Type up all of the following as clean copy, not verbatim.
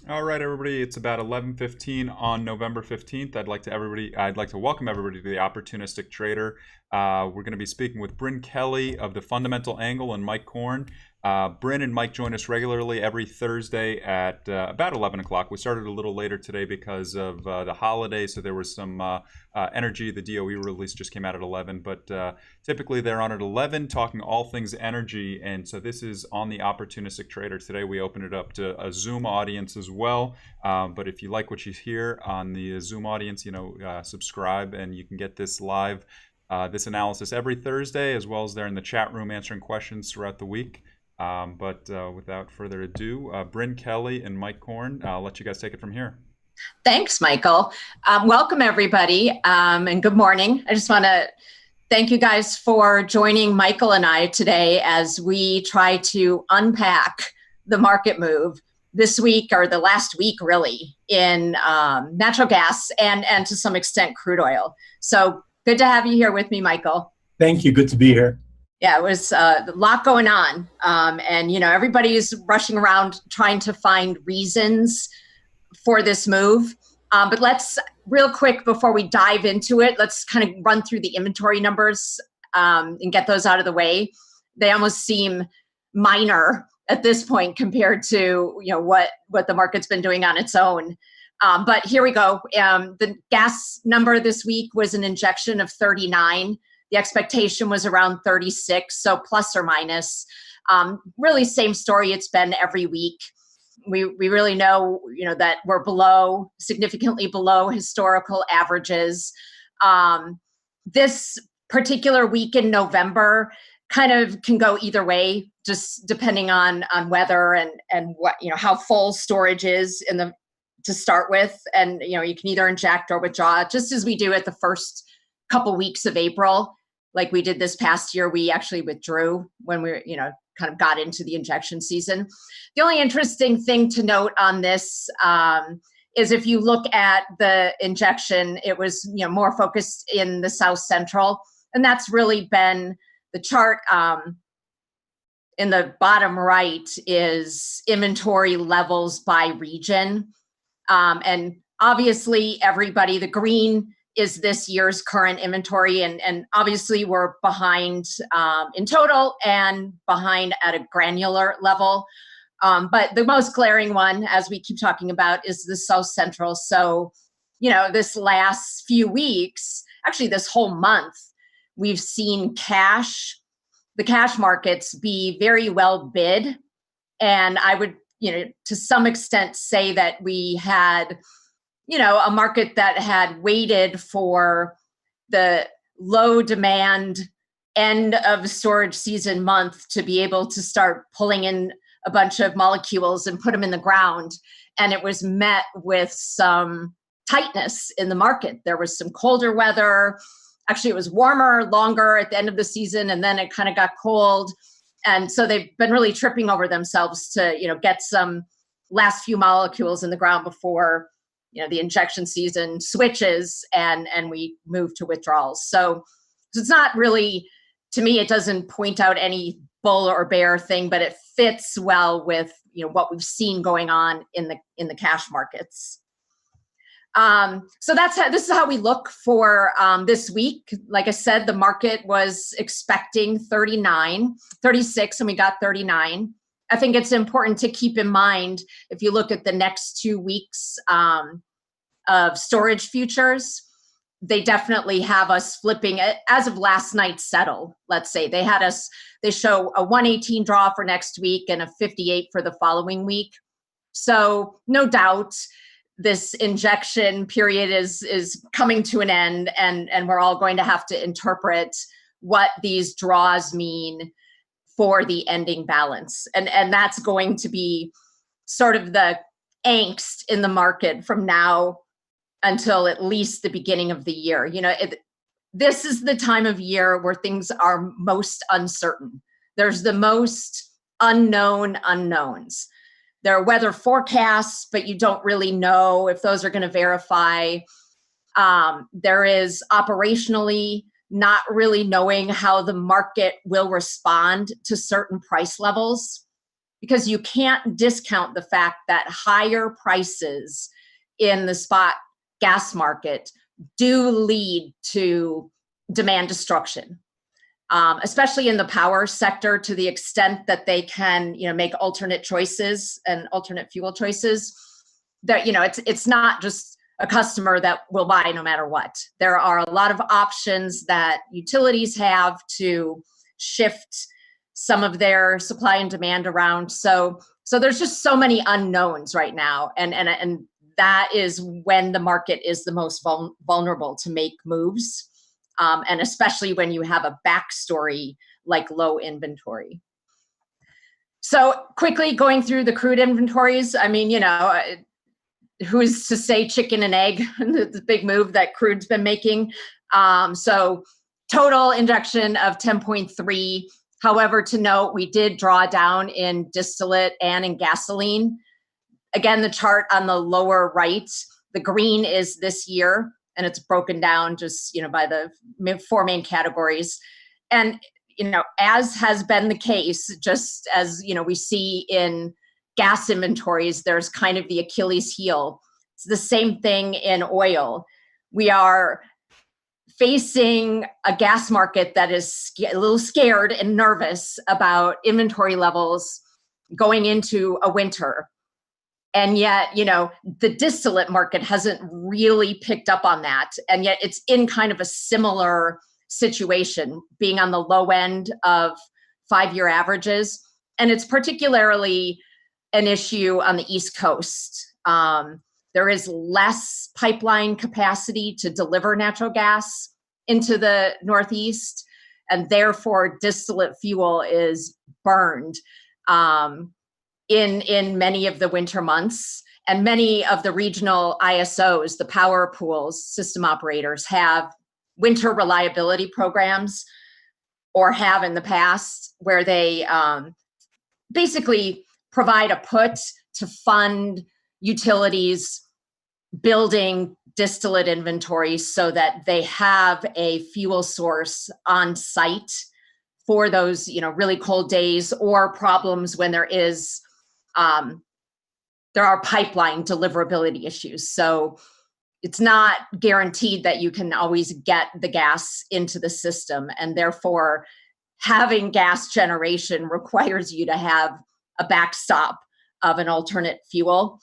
All right, everybody. It's about 11:15 on November 15th. I'd like to welcome everybody to the Opportunistic Trader. We're going to be speaking with Brynne Kelly of the Fundamental Angle and Mike Korn. Brynne and Mike join us regularly every Thursday at about 11 o'clock. We started a little later today because of the holiday, so there was some energy. The DOE release just came out at 11, but typically they're on at 11 talking all things energy. And so this is on the Opportunistic Trader. Today we open it up to a Zoom audience as well. But if you like what you hear on the Zoom audience, subscribe and you can get this live, this analysis every Thursday, as well as they're in the chat room answering questions throughout the week. But without further ado, Brynne Kelly and Mike Korn, I'll let you guys take it from here. Thanks, Michael. Welcome, everybody, and good morning. I just want to thank you guys for joining Michael and I today as we try to unpack the market move this week, or the last week, really, in natural gas and to some extent crude oil. So good to have you here with me, Michael. Thank you. Good to be here. Yeah, it was a lot going on. And, everybody's rushing around trying to find reasons for this move. But let's, real quick, before we dive into it, let's kind of run through the inventory numbers and get those out of the way. They almost seem minor at this point compared to, what the market's been doing on its own. But here we go. The gas number this week was an injection of 39. The expectation was around 36, so plus or minus. Really same story it's been every week. We really know, that we're significantly below historical averages. This particular week in November kind of can go either way, just depending on weather and what, how full storage is to start with. And, you can either inject or withdraw, just as we do at the first couple weeks of April. Like we did this past year, we actually withdrew when we, kind of got into the injection season. The only interesting thing to note on this is if you look at the injection, it was, more focused in the South Central, and that's really been the chart. In the bottom right is inventory levels by region, and obviously everybody, the green is this year's current inventory. And obviously we're behind in total and behind at a granular level. But the most glaring one, as we keep talking about, is the South Central. So, this last few weeks, actually this whole month, we've seen the cash markets be very well bid. And I would, to some extent say that we had a market that had waited for the low demand end of storage season month to be able to start pulling in a bunch of molecules and put them in the ground. And it was met with some tightness in the market. There was some colder weather. Actually, it was warmer, longer at the end of the season, and then it kind of got cold. And so they've been really tripping over themselves to, get some last few molecules in the ground before the injection season switches and we move to withdrawals. So it's not really, to me, it doesn't point out any bull or bear thing, but it fits well with, what we've seen going on in the cash markets. So this is how we look for this week. Like I said, the market was expecting 36, and we got 39. I think it's important to keep in mind, if you look at the next 2 weeks of storage futures, they definitely have us flipping it as of last night's settle. Let's say they show a 118 draw for next week and a 58 for the following week. So no doubt this injection period is coming to an end, and we're all going to have to interpret what these draws mean for the ending balance. And that's going to be sort of the angst in the market from now until at least the beginning of the year. This is the time of year where things are most uncertain. There's the most unknown unknowns. There are weather forecasts, but you don't really know if those are going to verify. There is operationally not really knowing how the market will respond to certain price levels. because you can't discount the fact that higher prices in the spot gas market do lead to demand destruction, especially in the power sector, to the extent that they can, make alternate choices and alternate fuel choices. That, it's not just a customer that will buy no matter what. There are a lot of options that utilities have to shift some of their supply and demand around. So there's just so many unknowns right now, and that is when the market is the most vulnerable to make moves, and especially when you have a backstory like low inventory. So quickly going through the crude inventories, I mean, who's to say chicken and egg, the big move that crude's been making. So total injection of 10.3. However, to note, we did draw down in distillate and in gasoline. Again, the chart on the lower right, the green is this year, and it's broken down just, by the four main categories. And, as has been the case, just as, we see in gas inventories, there's kind of the Achilles heel. It's the same thing in oil. We are facing a gas market that is a little scared and nervous about inventory levels going into a winter. And yet, the distillate market hasn't really picked up on that. And yet it's in kind of a similar situation, being on the low end of 5-year averages. And it's particularly an issue on the East Coast. There is less pipeline capacity to deliver natural gas into the Northeast, and therefore distillate fuel is burned in many of the winter months. And many of the regional ISOs, the power pools, system operators, have winter reliability programs, or have in the past, where they basically provide a put to fund utilities building distillate inventories so that they have a fuel source on site for those, really cold days or problems when there are pipeline deliverability issues. So it's not guaranteed that you can always get the gas into the system, and therefore having gas generation requires you to have a backstop of an alternate fuel.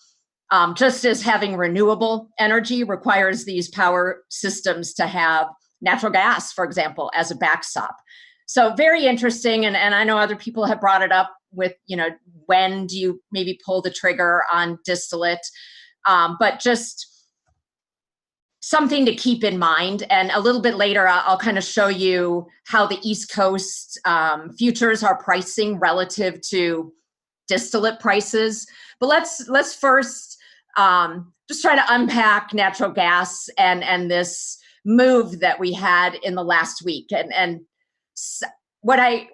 Just as having renewable energy requires these power systems to have natural gas, for example, as a backstop. So very interesting. And I know other people have brought it up with, when do you maybe pull the trigger on distillate? But just something to keep in mind. And a little bit later, I'll kind of show you how the East Coast futures are pricing relative to distillate prices. But let's first just try to unpack natural gas and this move that we had in the last week. And what I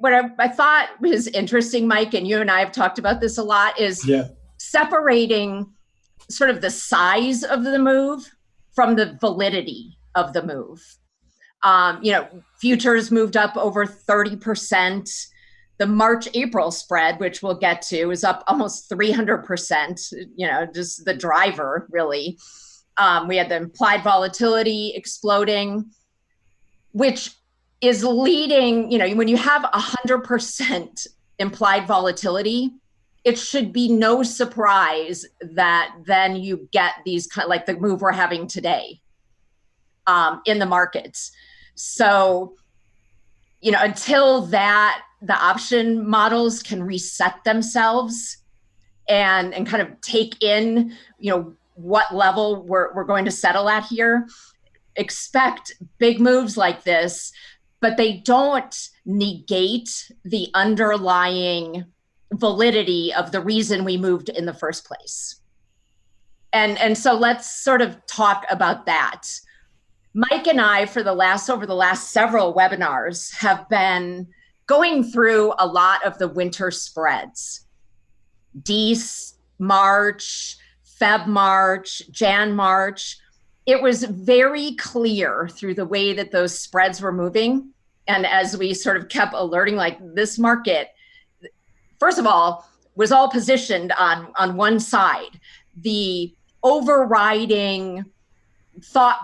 thought was interesting, Mike, and you and I have talked about this a lot, is separating sort of the size of the move from the validity of the move. Futures moved up over 30%. The March-April spread, which we'll get to, is up almost 300%, just the driver, really. We had the implied volatility exploding, which is leading, when you have 100% implied volatility, it should be no surprise that then you get these kind of like the move we're having today in the markets. So, until that, the option models can reset themselves and kind of take in, what level we're going to settle at here. Expect big moves like this, but they don't negate the underlying validity of the reason we moved in the first place. And so let's sort of talk about that. Mike and I, over the last several webinars, have been going through a lot of the winter spreads. DC, March, Feb, March, Jan, March. It was very clear through the way that those spreads were moving. And as we sort of kept alerting, like, this market, first of all, was all positioned on one side. The overriding thought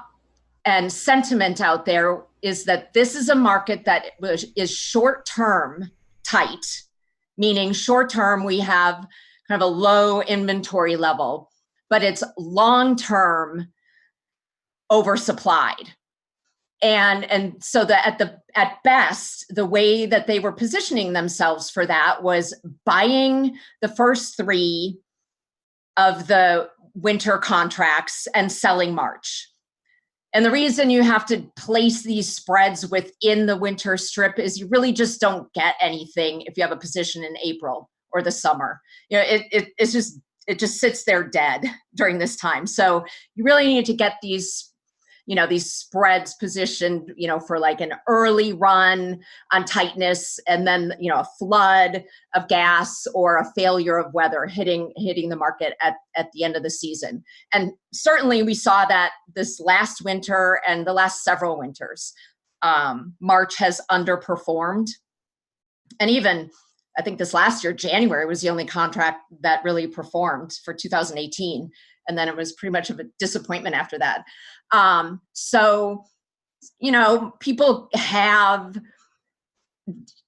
and sentiment out there is that this is a market that is short-term tight, meaning short-term we have kind of a low inventory level, but it's long-term oversupplied. And so that at best, the way that they were positioning themselves for that was buying the first 3 of the winter contracts and selling March. And the reason you have to place these spreads within the winter strip is you really just don't get anything if you have a position in April or the summer. You know, it just sits there dead during this time. So you really need to get these, you know, these spreads positioned, you know, for like an early run on tightness, and then, you know, a flood of gas or a failure of weather hitting the market at the end of the season. And certainly we saw that this last winter and the last several winters. March has underperformed. And even, I think this last year, January was the only contract that really performed for 2018. And then it was pretty much of a disappointment after that. So, you know, people have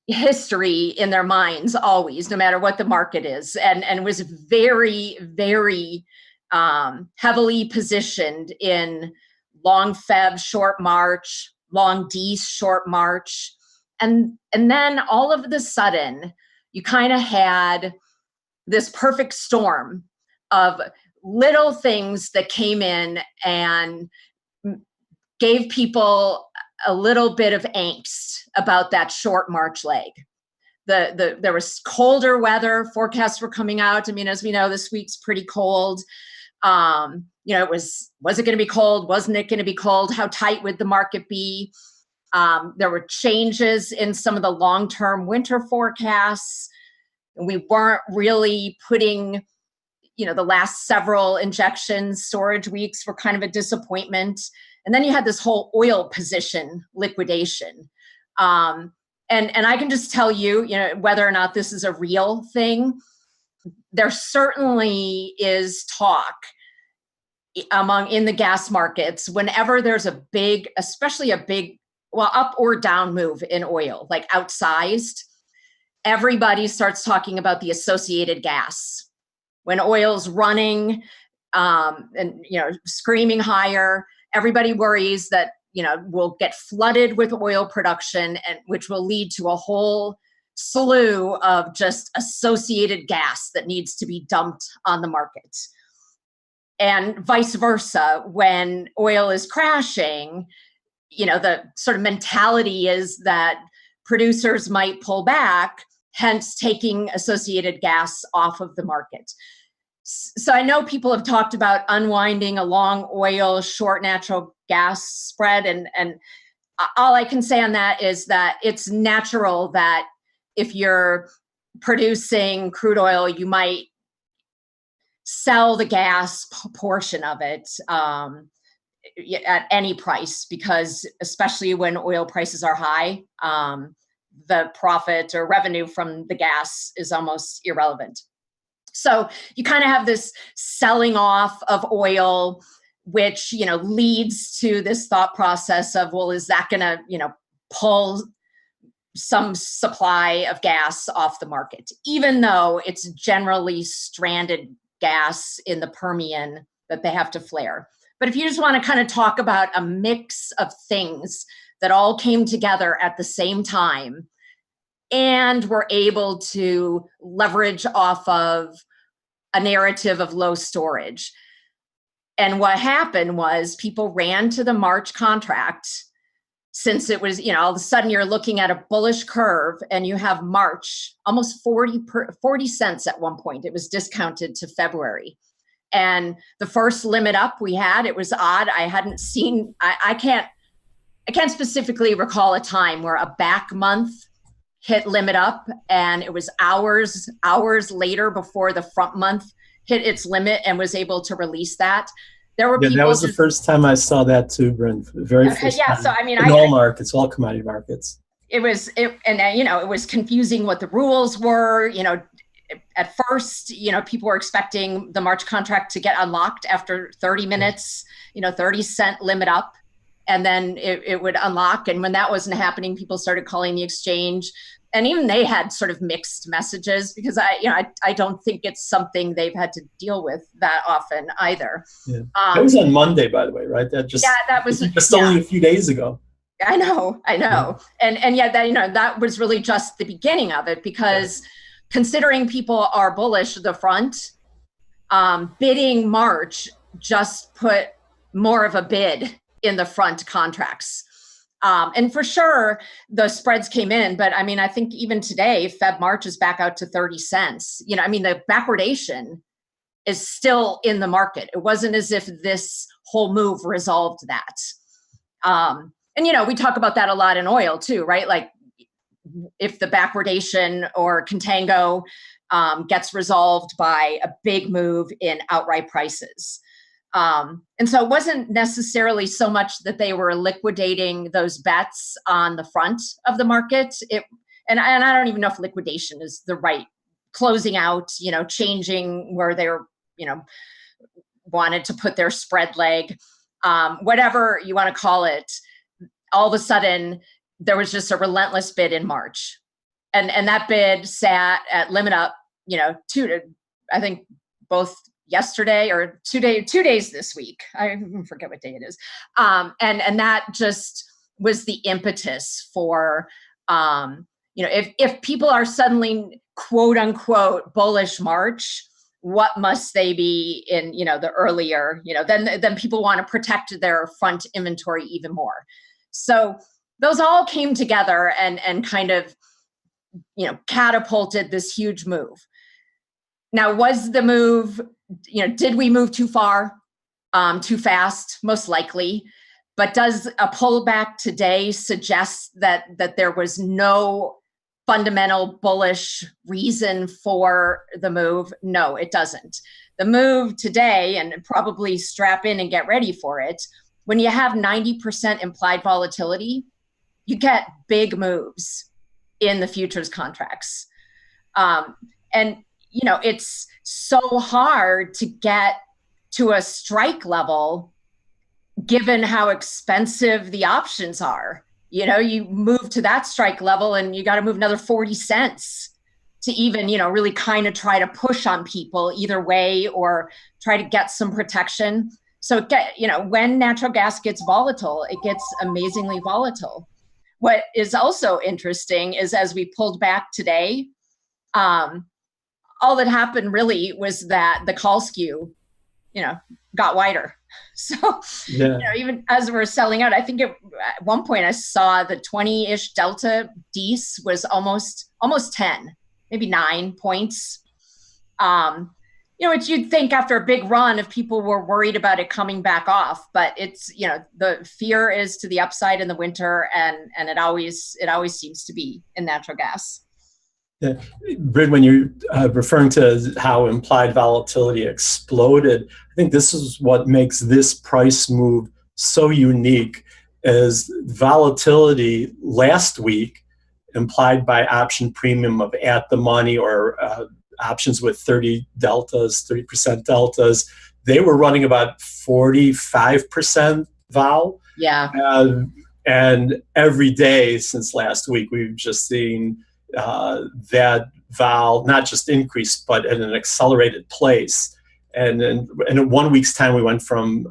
history in their minds always, no matter what the market is, and was very, very heavily positioned in long Feb, short March, long D, short March. And then all of a sudden, you kind of had this perfect storm of little things that came in and gave people a little bit of angst about that short March leg. There was colder weather, forecasts were coming out. I mean, as we know, this week's pretty cold. You know, was it going to be cold? Wasn't it going to be cold? How tight would the market be? There were changes in some of the long-term winter forecasts. We weren't really putting, you know, the last several injection storage weeks were kind of a disappointment. And then you had this whole oil position liquidation. And I can just tell you, you know, whether or not this is a real thing, there certainly is talk in the gas markets whenever there's a big, especially a big, well, up or down move in oil, like outsized, everybody starts talking about the associated gas. When oil's running and, you know, screaming higher, everybody worries that, you know, we'll get flooded with oil production, and which will lead to a whole slew of just associated gas that needs to be dumped on the market. And vice versa, when oil is crashing, you know, the sort of mentality is that producers might pull back, hence taking associated gas off of the market. So I know people have talked about unwinding a long oil, short natural gas spread. And all I can say on that is that it's natural that if you're producing crude oil, you might sell the gas portion of it at any price, because especially when oil prices are high, the profit or revenue from the gas is almost irrelevant. So you kind of have this selling off of oil, which, you know, leads to this thought process of, well, is that going to, you know, pull some supply of gas off the market, even though it's generally stranded gas in the Permian that they have to flare. But if you just want to kind of talk about a mix of things that all came together at the same time and were able to leverage off of a narrative of low storage. And what happened was people ran to the March contract, since it was, you know, all of a sudden you're looking at a bullish curve and you have March almost 40 cents at one point. It was discounted to February. And the first limit up we had, it was odd. I hadn't seen, I can't specifically recall a time where a back month hit limit up and it was hours later before the front month hit its limit and was able to release that. There were people. That was the first time I saw that too, Brynne. Very first time. So I mean, in all markets, all commodity markets. It was, and you know, it was confusing what the rules were. You know, at first, people were expecting the March contract to get unlocked after 30 minutes, 30-cent limit up, and then it would unlock. And when that wasn't happening, people started calling the exchange. And even they had sort of mixed messages, because I don't think it's something they've had to deal with that often either. Yeah. That was on Monday, by the way, right? That was just only a few days ago. I know. Yeah. And yet that was really just the beginning of it, because considering people are bullish the front, bidding March just put more of a bid in the front contracts. And for sure, the spreads came in, but I think even today, Feb March is back out to 30 cents. The backwardation is still in the market. It wasn't as if this whole move resolved that. And we talk about that a lot in oil too, right? Like if the backwardation or contango gets resolved by a big move in outright prices. And so it wasn't necessarily so much that they were liquidating those bets on the front of the market. And I don't even know if liquidation is the right, closing out, changing where they were, wanted to put their spread leg, whatever you want to call it. All of a sudden, there was just a relentless bid in March. And that bid sat at limit up, I think both yesterday or 2 days this week. I forget what day it is. And that just was the impetus for, if people are suddenly quote unquote bullish March, what must they be in, the earlier, then people want to protect their front inventory even more. So those all came together and kind of, catapulted this huge move. Now, was the move, did we move too far, too fast? Most likely. But does a pullback today suggest that there was no fundamental bullish reason for the move? No, it doesn't. The move today, and probably strap in and get ready for it, when you have 90% implied volatility, you get big moves in the futures contracts. And it's so hard to get to a strike level given how expensive the options are. You move to that strike level and you got to move another 40 cents to even, really kind of try to push on people either way or try to get some protection. So, when natural gas gets volatile, it gets amazingly volatile. What is also interesting is as we pulled back today, all that happened really was that the call skew, got wider. So, even as we're selling out, I think at one point I saw the 20-ish delta DC was almost 10, maybe 9 points. Which you'd think after a big run if people were worried about it coming back off, but it's, the fear is to the upside in the winter, and it always seems to be in natural gas. Yeah. Brynne, when you're referring to how implied volatility exploded, I think this is what makes this price move so unique. Is volatility last week implied by option premium of at the money or options with 30% deltas, they were running about 45% vol. Yeah. And every day since last week, we've just seen that vol not just increase, but at an accelerated pace. And in 1 week's time, we went from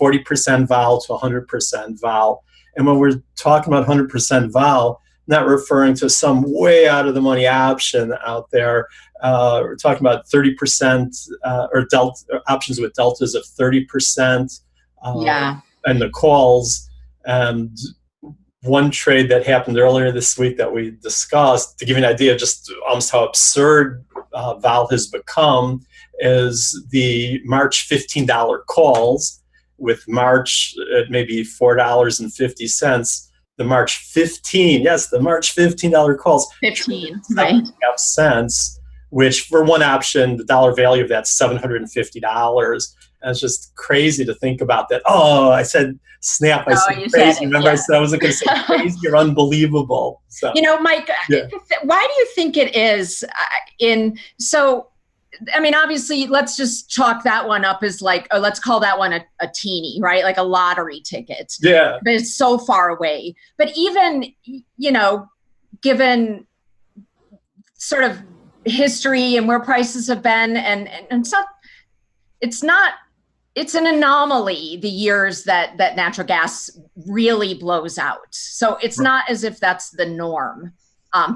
40% vol to 100% vol. And when we're talking about 100% vol, not referring to some way out of the money option out there. We're talking about 30% or options with deltas of 30%. And the calls. And one trade that happened earlier this week that we discussed, to give you an idea of just almost how absurd vol has become, is the March $15 calls with March at maybe $4.50. The March $15 calls, 15, right? cents which for one option, the dollar value of that's $750. And it's just crazy to think about that. Oh, I said snap. I said crazy. Remember, I said I wasn't going to say crazy or unbelievable. So, Mike, why do you think it is obviously, let's just chalk that one up as like, let's call that one a teeny, right? Like a lottery ticket. Yeah. But it's so far away. But even, given sort of history and where prices have been, and it's an anomaly, the years that natural gas really blows out. So it's not as if that's the norm,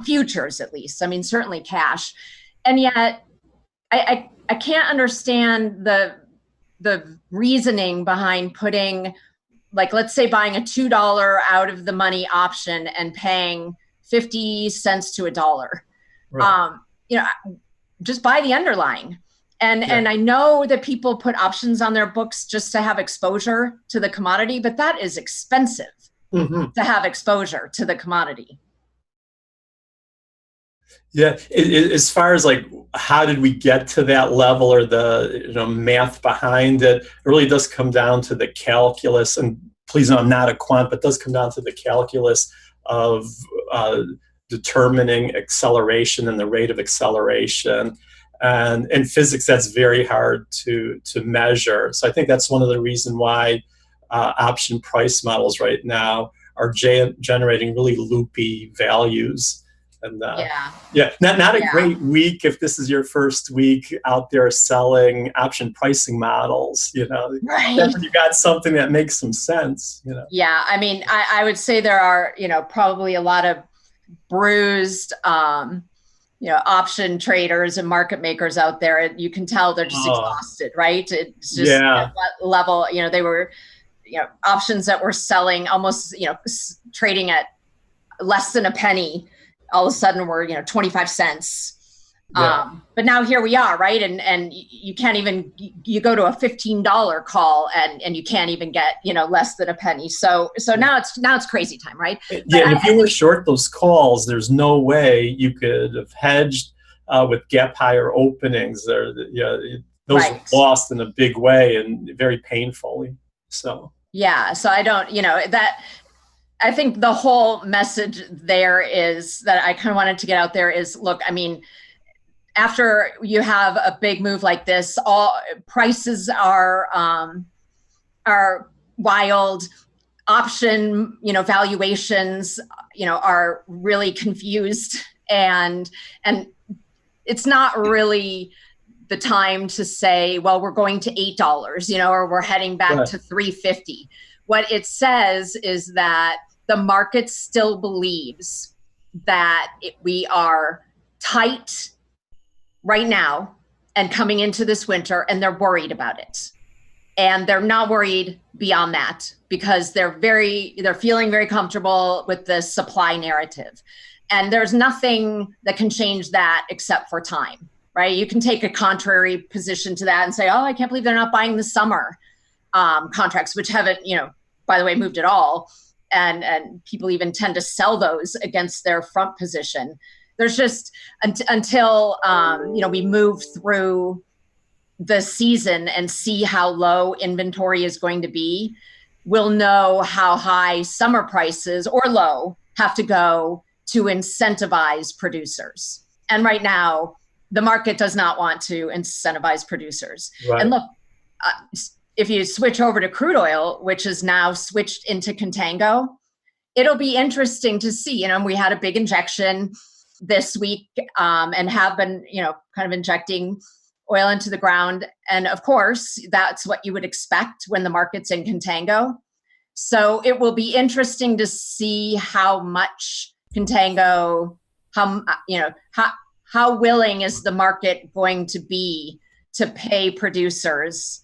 futures at least. I mean, certainly cash. And yet I can't understand the reasoning behind putting, like, let's say buying a $2 out of the money option and paying 50 cents to $1. Right. Just buy the underlying. And I know that people put options on their books just to have exposure to the commodity, but that is expensive to have exposure to the commodity. Yeah, as far as like how did we get to that level, or the math behind it, it really does come down to the calculus. And please know I'm not a quant, but it does come down to the calculus of determining acceleration and the rate of acceleration. And in physics, that's very hard to measure. So I think that's one of the reasons why option price models right now are generating really loopy values. And not a great week if this is your first week out there selling option pricing models. Right. That's when you got something that makes some sense. Yeah, I mean, I would say there are probably a lot of bruised option traders and market makers out there. You can tell they're just exhausted, right? It's just at what level, they were, options that were selling almost, trading at less than a penny, all of a sudden we're, 25 cents. Yeah. But now here we are, right? And you can't even, you go to a $15 call and you can't even get, less than a penny. So now it's crazy time, right? Yeah. And if you were short those calls, there's no way you could have hedged with gap higher openings. Those were lost in a big way and very painfully. So. Yeah. So I don't, I think the whole message there is that I kind of wanted to get out there is, look, I mean, after you have a big move like this, all prices are wild. Option, valuations, are really confused, and it's not really the time to say, well, we're going to $8, or we're heading back to $3.50. What it says is that the market still believes that we are tight right now and coming into this winter, and they're worried about it. And they're not worried beyond that because they're feeling very comfortable with the supply narrative. And there's nothing that can change that except for time, right? You can take a contrary position to that and say, oh, I can't believe they're not buying the summer contracts, which haven't, by the way, moved at all. And people even tend to sell those against their front position. There's just until we move through the season and see how low inventory is going to be, we'll know how high summer prices or low have to go to incentivize producers. And right now, the market does not want to incentivize producers. Right. And look, if you switch over to crude oil, which is now switched into contango, it'll be interesting to see. We had a big injection this week and have been, kind of injecting oil into the ground. And of course, that's what you would expect when the market's in contango. So it will be interesting to see how much contango, how willing is the market going to be to pay producers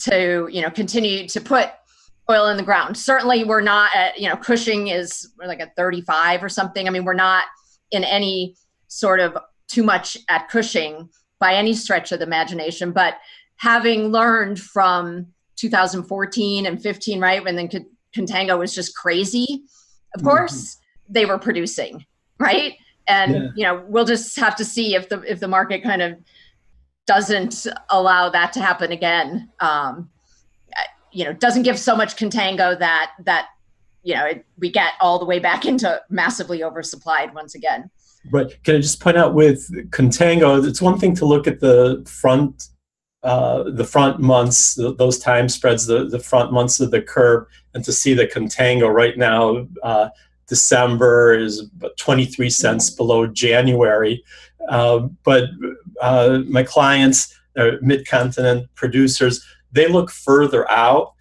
to, continue to put oil in the ground. Certainly we're not at, Cushing we're like at 35 or something. I mean, we're not in any sort of too much at Cushing by any stretch of the imagination, but having learned from 2014 and 15, right, when then contango was just crazy, of course they were producing, right? And we'll just have to see if the market kind of doesn't allow that to happen again. Doesn't give so much contango that we get all the way back into massively oversupplied once again. Right. Can I just point out with contango, it's one thing to look at the front months, those time spreads, the front months of the curve, and to see the contango right now. December is about 23 cents below January. But my clients, mid-continent producers, they look further out.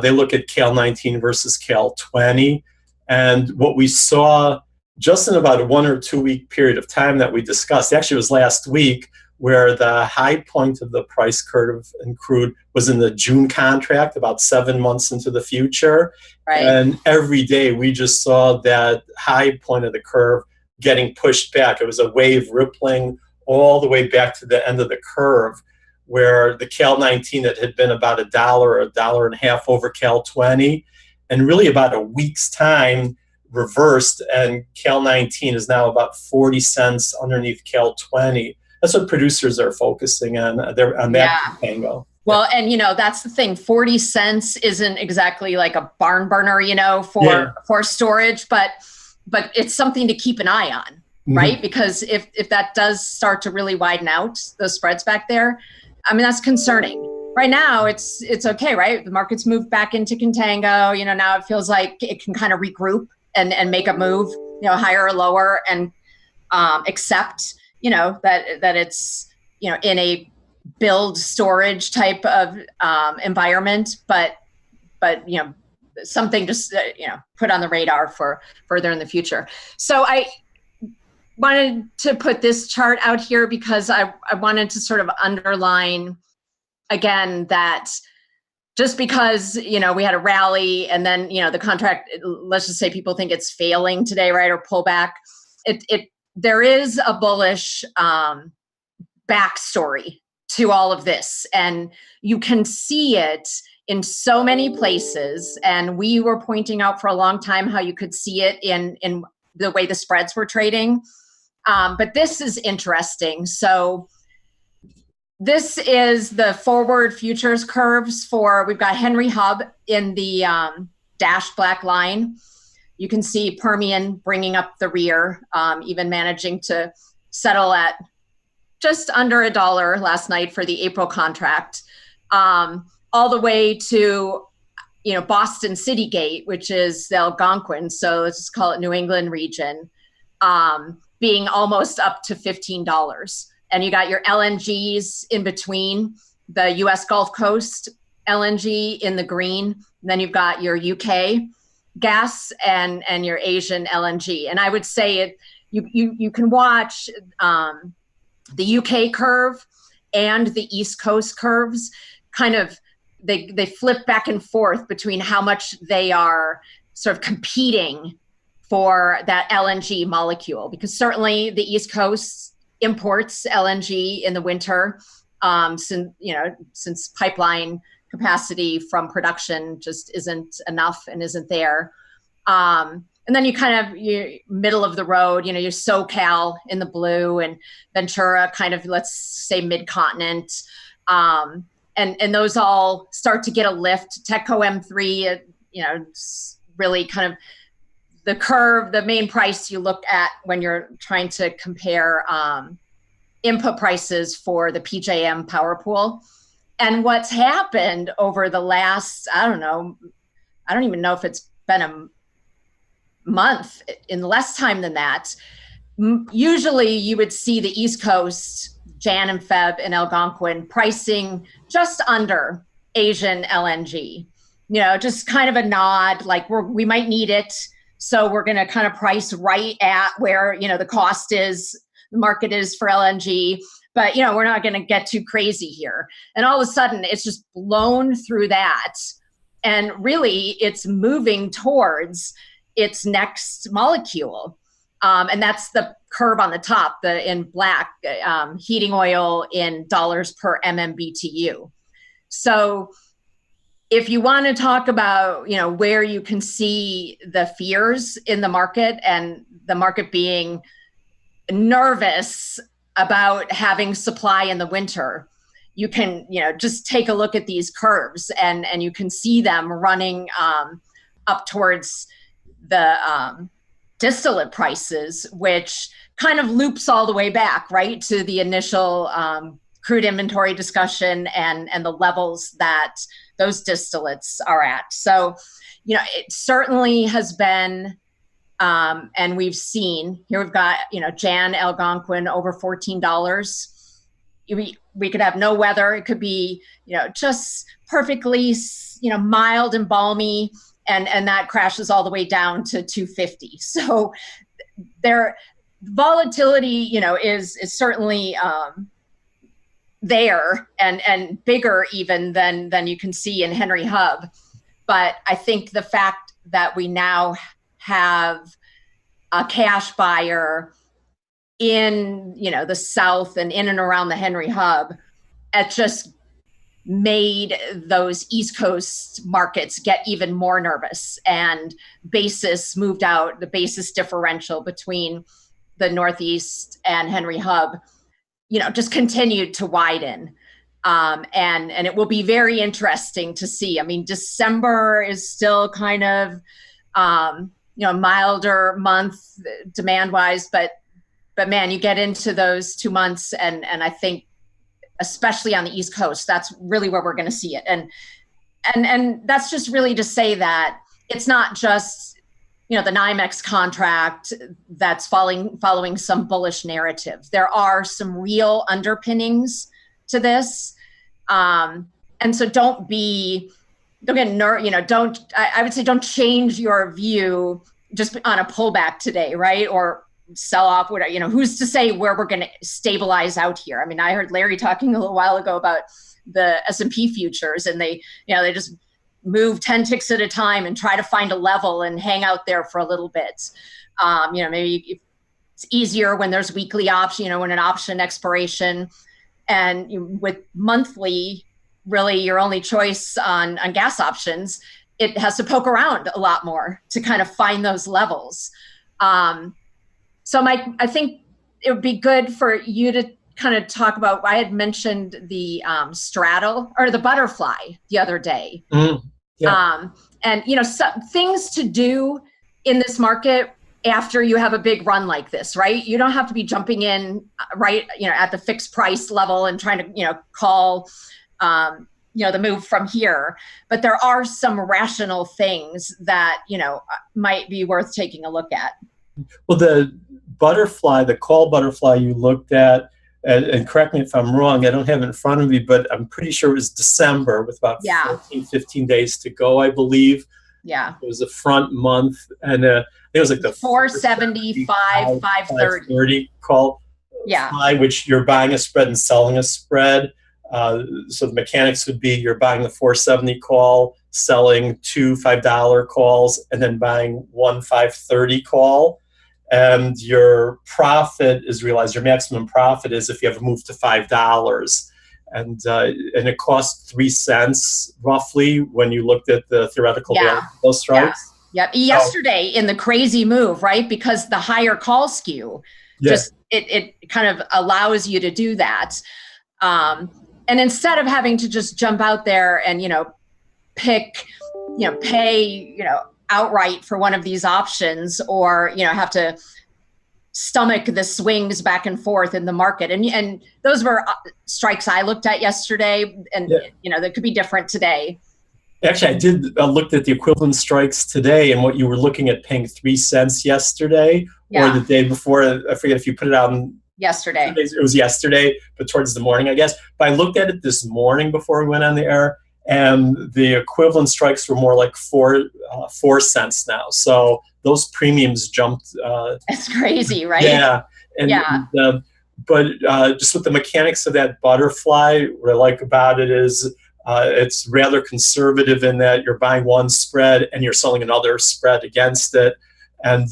They look at Cal 19 versus Cal 20. And what we saw just in about a 1 or 2 week period of time that we discussed, actually it was last week, where the high point of the price curve in crude was in the June contract, about 7 months into the future. Right. And every day we just saw that high point of the curve getting pushed back. It was a wave rippling all the way back to the end of the curve, where the Cal 19 that had been about $1 or $1.50 over Cal 20, and really about a week's time reversed, and Cal 19 is now about 40 cents underneath Cal 20. That's what producers are focusing on. They're on that contango. Well, and that's the thing. 40 cents isn't exactly like a barn burner, for storage, but it's something to keep an eye on, right? Because if that does start to really widen out those spreads back there, I mean, that's concerning. Right now, it's okay, right? The market's moved back into contango. Now it feels like it can kind of regroup and make a move, higher or lower, and accept, that it's, in a build storage type of environment, but something just, put on the radar for further in the future. So I wanted to put this chart out here because I wanted to sort of underline again that just because, we had a rally and then, the contract, let's just say people think it's failing today, right? Or pull back. There is a bullish backstory to all of this. And you can see it in so many places. And we were pointing out for a long time how you could see it in the way the spreads were trading. But this is interesting. So this is the forward futures curves we've got Henry Hub in the dashed black line. You can see Permian bringing up the rear, even managing to settle at just under $1 last night for the April contract, all the way to, Boston City Gate, which is the Algonquin. So let's just call it New England region, being almost up to $15. And you got your LNGs in between, the US Gulf Coast LNG in the green. And then you've got your UK gas and your Asian LNG. And I would say you can watch the UK curve and the East Coast curves kind of, they flip back and forth between how much they are sort of competing for that LNG molecule, because certainly the East Coast imports LNG in the winter, since pipeline capacity from production just isn't enough and isn't there. And then you middle of the road, your SoCal in the blue and Ventura kind of, let's say, mid-continent. And those all start to get a lift. TECCO M3, really kind of the curve, the main price you look at when you're trying to compare input prices for the PJM power pool. And what's happened over the last, I don't even know if it's been a month, in less time than that. Usually you would see the East Coast, Jan and Feb and Algonquin pricing just under Asian LNG, just kind of a nod, like we might need it. So we're going to kind of price right at where, the cost is, the market is for LNG, but, we're not going to get too crazy here. And all of a sudden it's just blown through that. And really it's moving towards its next molecule. And that's the curve on the top, in black, heating oil in dollars per MMBTU. So if you want to talk about, where you can see the fears in the market, and the market being nervous about having supply in the winter, you can, just take a look at these curves and you can see them running up towards the distillate prices, which kind of loops all the way back, right, to the initial crude inventory discussion and the levels that those distillates are at. So, it certainly has been, and we've seen, here we've got, Jan Algonquin over $14. We could have no weather. It could be, just perfectly, mild and balmy, and that crashes all the way down to 250. So volatility, is certainly there and bigger even than you can see in Henry Hub. But I think the fact that we now have a cash buyer in, the South and in and around the Henry Hub, it just made those East Coast markets get even more nervous, and basis moved out. The basis differential between the Northeast and Henry Hub, just continued to widen. And it will be very interesting to see. I mean, December is still kind of, milder month demand wise, but man, you get into those 2 months and I think, especially on the East Coast, that's really where we're going to see it. And that's just really to say that it's not just, the NYMEX contract that's following some bullish narrative. There are some real underpinnings to this. And so don't I would say don't change your view just on a pullback today, right? Or sell off, whatever, who's to say where we're going to stabilize out here? I mean, I heard Larry talking a little while ago about the S&P futures, and they just move 10 ticks at a time and try to find a level and hang out there for a little bit. Maybe it's easier when there's weekly option, when an option expiration, and with monthly, really your only choice on gas options, it has to poke around a lot more to kind of find those levels. So Mike, I think it would be good for you to kind of talk about, I had mentioned the straddle or the butterfly the other day. Yeah. And, some things to do in this market after you have a big run like this, right? You don't have to be jumping in right, at the fixed price level and trying to, call, the move from here. But there are some rational things that, might be worth taking a look at. Well, the call butterfly you looked at, and correct me if I'm wrong, I don't have it in front of me, but I'm pretty sure it was December with about 15 days to go, I believe. Yeah. It was the front month, and it was like the 475, 530 call. Yeah. Which you're buying a spread and selling a spread. So the mechanics would be you're buying the 470 call, selling two $5 calls, and then buying one 530 call. And your profit is realized, your maximum profit is if you have a move to $5. And it cost 3 cents roughly when you looked at the theoretical value of those strikes. Yeah. Yesterday in the crazy move, right? Because the higher call skew, just it kind of allows you to do that. And instead of having to just jump out there and, pick, pay, outright for one of these options, or have to stomach the swings back and forth in the market, and those were strikes I looked at yesterday, and that could be different today. Actually, I did looked at the equivalent strikes today, and what you were looking at paying 3 cents yesterday or the day before. I forget if you put it out yesterday. It was yesterday, but towards the morning, I guess. But I looked at it this morning before we went on the air, and the equivalent strikes were more like 4 cents now. So those premiums jumped. It's crazy, right? Yeah. But just with the mechanics of that butterfly, what I like about it is it's rather conservative in that you're buying one spread and you're selling another spread against it, and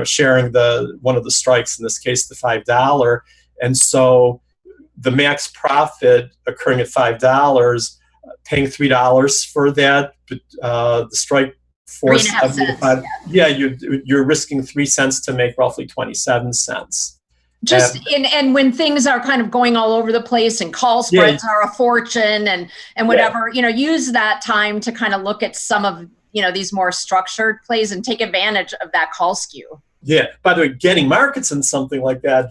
sharing one of the strikes, in this case the $5. And so the max profit occurring at $5, paying $3 for that, the strike 4.75. Yeah, you're risking 3 cents to make roughly 27 cents. Just and when things are kind of going all over the place and call spreads are a fortune and whatever, use that time to kind of look at some of, these more structured plays and take advantage of that call skew. Yeah. By the way, getting markets in something like that,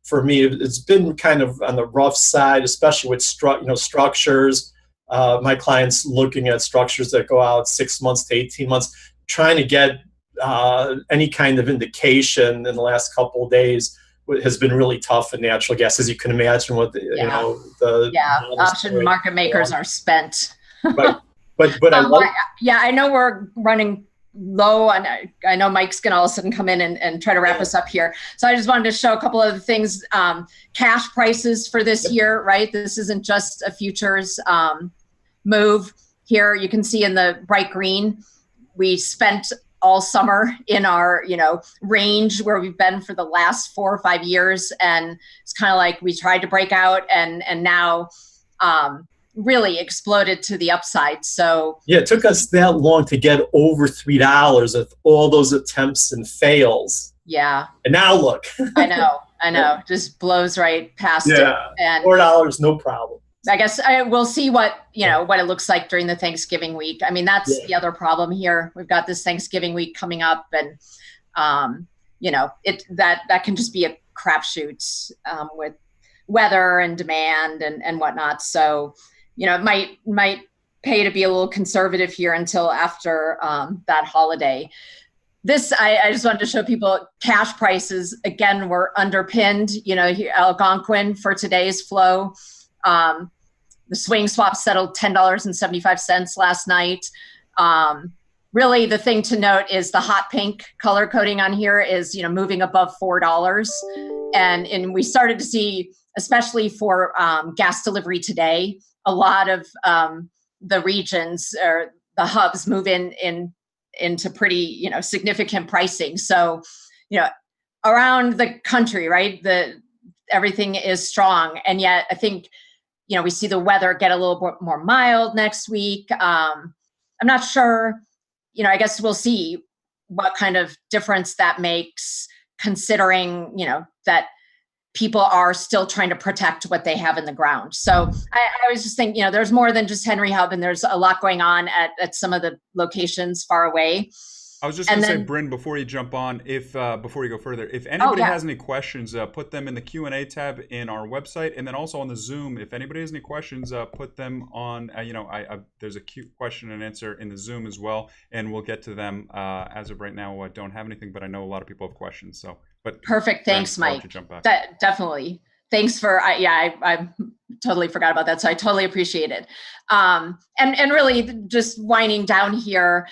for me, it's been kind of on the rough side, especially with structures. My clients looking at structures that go out 6 months to 18 months, trying to get any kind of indication in the last couple of days has been really tough in natural gas, as you can imagine. With the option market makers are spent. Right. But I know we're running low, and I know Mike's gonna all of a sudden come in and try to wrap us up here. So I just wanted to show a couple of things. Cash prices for this year, right? This isn't just a futures move. Here you can see in the bright green, we spent all summer in our range where we've been for the last 4 or 5 years, and it's kind of like we tried to break out and now really exploded to the upside. So it took us that long to get over $3 with all those attempts and fails. Yeah. And now look. I know. Just blows right past it. And $4, no problem. I guess we'll see what it looks like during the Thanksgiving week. I mean, that's the other problem here. We've got this Thanksgiving week coming up, and that can just be a crapshoot with weather and demand and whatnot. So it might pay to be a little conservative here until after that holiday. This, I just wanted to show people cash prices, again, were underpinned, Algonquin for today's flow. The swing swap settled $10.75 last night. Really, the thing to note is the hot pink color coding on here is, moving above $4. And we started to see, especially for gas delivery today, a lot of the regions or the hubs move into pretty, significant pricing. So, around the country, right, everything is strong. And yet I think, we see the weather get a little bit more mild next week. I'm not sure, I guess we'll see what kind of difference that makes, considering, that people are still trying to protect what they have in the ground. So I was just thinking, there's more than just Henry Hub, and there's a lot going on at some of the locations far away. I was just going to say, Brynne, before you jump on, before you go further, if anybody has any questions, put them in the Q&A tab in our website, and then also on the Zoom. If anybody has any questions, put them on. There's a cute question and answer in the Zoom as well, and we'll get to them. As of right now, I don't have anything, but I know a lot of people have questions. So, but perfect. Thanks, Mike. Definitely. Thanks for. I totally forgot about that, so I totally appreciate it. And really, just winding down here.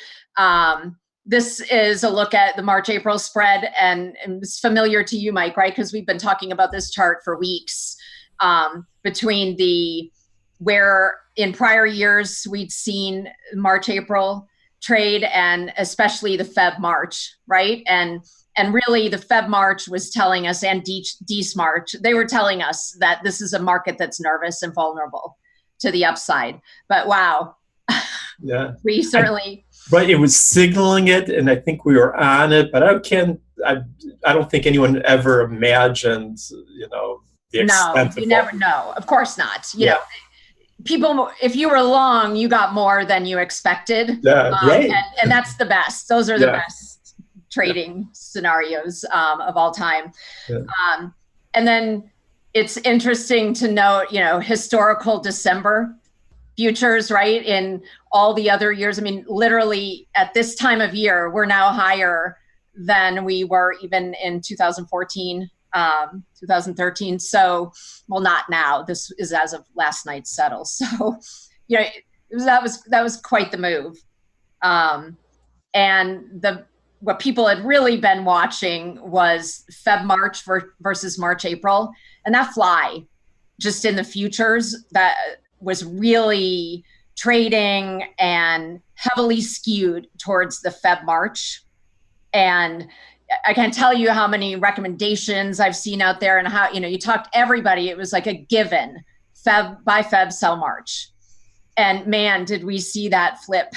This is a look at the March-April spread, and it's familiar to you, Mike, right? Because we've been talking about this chart for weeks, between where in prior years we'd seen March-April trade, and especially the Feb March, right? And really the Feb March was telling us, and DC March, they were telling us that this is a market that's nervous and vulnerable to the upside. But wow, we certainly... Right, it was signaling it, and I think we were on it. But I don't think anyone ever imagined, the extent. No, you never know. Of course not. You know, people. If you were long, you got more than you expected. Right. And that's the best. Those are the best trading scenarios of all time. Yeah. And then it's interesting to note, historical December futures, right? In all the other years. I mean, literally at this time of year, we're now higher than we were even in 2014, 2013. So, well, not now. This is as of last night's settle. So, that was quite the move. And what people had really been watching was Feb March versus March April, and that fly just in the futures that was really trading and heavily skewed towards the Feb March. And I can't tell you how many recommendations I've seen out there, and how, you talked to everybody. It was like a given, buy Feb, sell March. And man, did we see that flip.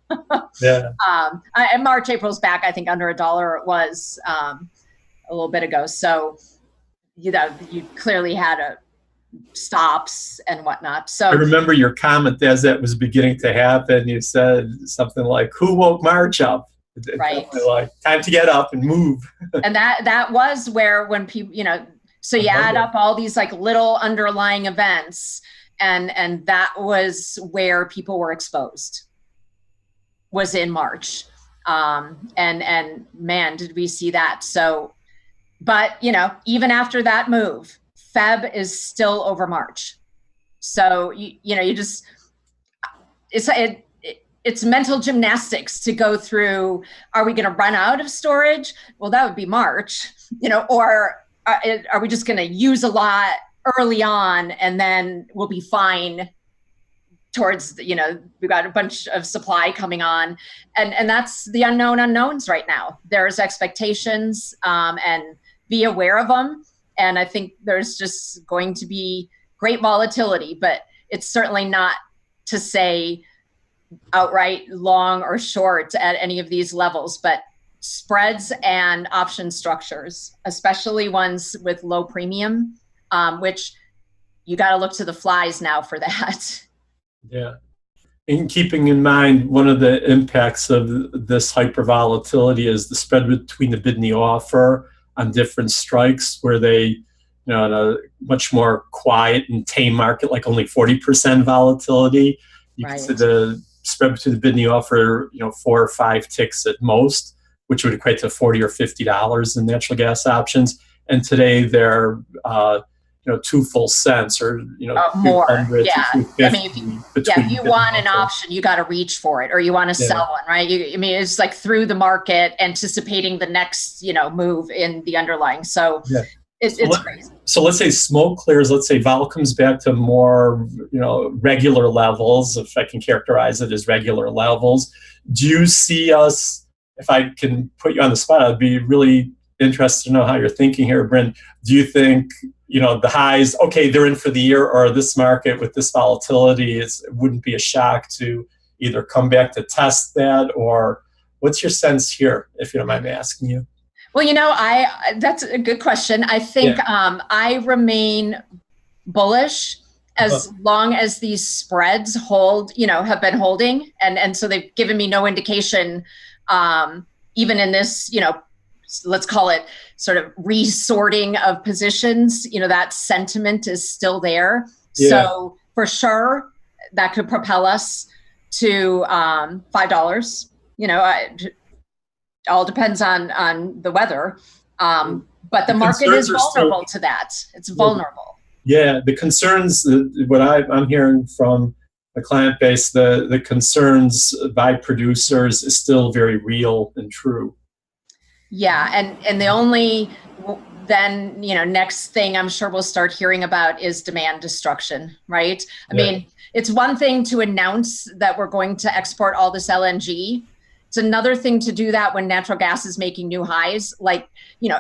And March, April's back, I think under $1 it was a little bit ago. So, you clearly had stops and whatnot. So I remember your comment as that was beginning to happen. You said something like, "Who woke March up?" Right. Like, time to get up and move. And that was where, when people, so you add up all these like little underlying events, and that was where people were exposed, was in March. And man, did we see that. So, but even after that move, Feb is still over March. So it's mental gymnastics to go through. Are we going to run out of storage? Well, that would be March, or are we just going to use a lot early on and then we'll be fine towards, we've got a bunch of supply coming on, and that's the unknown unknowns right now. There's expectations, and be aware of them. And I think there's just going to be great volatility, but it's certainly not to say outright long or short at any of these levels, but spreads and option structures, especially ones with low premium, which you got to look to the flies now for that. Yeah. And keeping in mind, one of the impacts of this hyper volatility is the spread between the bid and the offer on different strikes, where they, in a much more quiet and tame market, like only 40% volatility, you can see the spread between the bid and the offer, 4 or 5 ticks at most, which would equate to $40 or $50 in natural gas options. And today they're 2 full cents, or more. Yeah. I mean, if you want an option, you got to reach for it, or you want to sell one, right? It's like through the market, anticipating the next move in the underlying. So it's crazy. So let's say smoke clears. Let's say vol comes back to more regular levels, if I can characterize it as regular levels. Do you see us? If I can put you on the spot, I'd be really interested to know how you're thinking here, Brynne. Do you think the highs, okay, they're in for the year, or this market with this volatility, it wouldn't be a shock to either come back to test that, or what's your sense here, if you don't mind me asking you? Well, that's a good question. I think I remain bullish as long as these spreads hold, have been holding, and so they've given me no indication, even in this, let's call it sort of resorting of positions, that sentiment is still there. Yeah. So for sure, that could propel us to $5. All depends on the weather. But the market is vulnerable to that. It's vulnerable. Yeah, the concerns, what I'm hearing from the client base, the concerns by producers is still very real and true. Yeah, and the only then next thing I'm sure we'll start hearing about is demand destruction, right? I mean, it's one thing to announce that we're going to export all this LNG. It's another thing to do that when natural gas is making new highs. Like,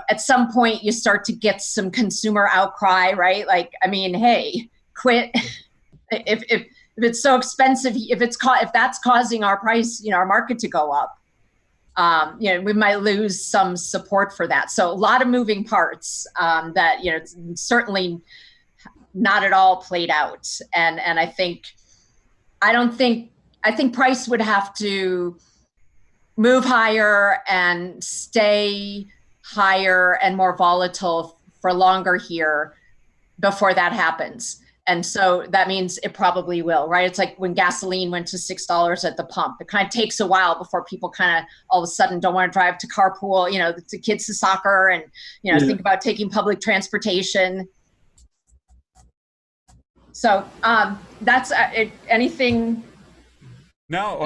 at some point you start to get some consumer outcry, right? Like, I mean, hey, quit. If it's so expensive, if that's causing our price, our market to go up. We might lose some support for that. So a lot of moving parts that, it's certainly not at all played out. And I think price would have to move higher and stay higher and more volatile for longer here before that happens. And so that means it probably will, right? It's like when gasoline went to $6 at the pump. It kind of takes a while before people kind of all of a sudden don't want to drive to carpool, the kids to soccer, and, think about taking public transportation. So that's anything. No,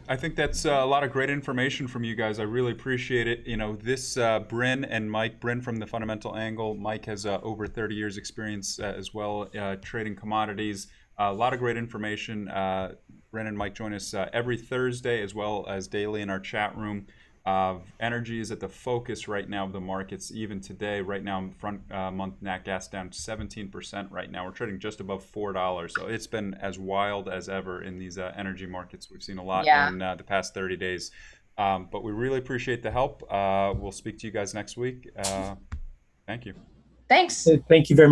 I think that's a lot of great information from you guys. I really appreciate it. This Brynne and Mike, Brynne from the fundamental angle. Mike has over 30 years experience as well trading commodities. A lot of great information. Brynne and Mike join us every Thursday as well as daily in our chat room. Energy is at the focus right now of the markets. Even today, right now, front month nat gas down 17% right now. We're trading just above $4. So it's been as wild as ever in these energy markets. We've seen a lot in the past 30 days. But we really appreciate the help. We'll speak to you guys next week. Thank you. Thanks. Thank you very much.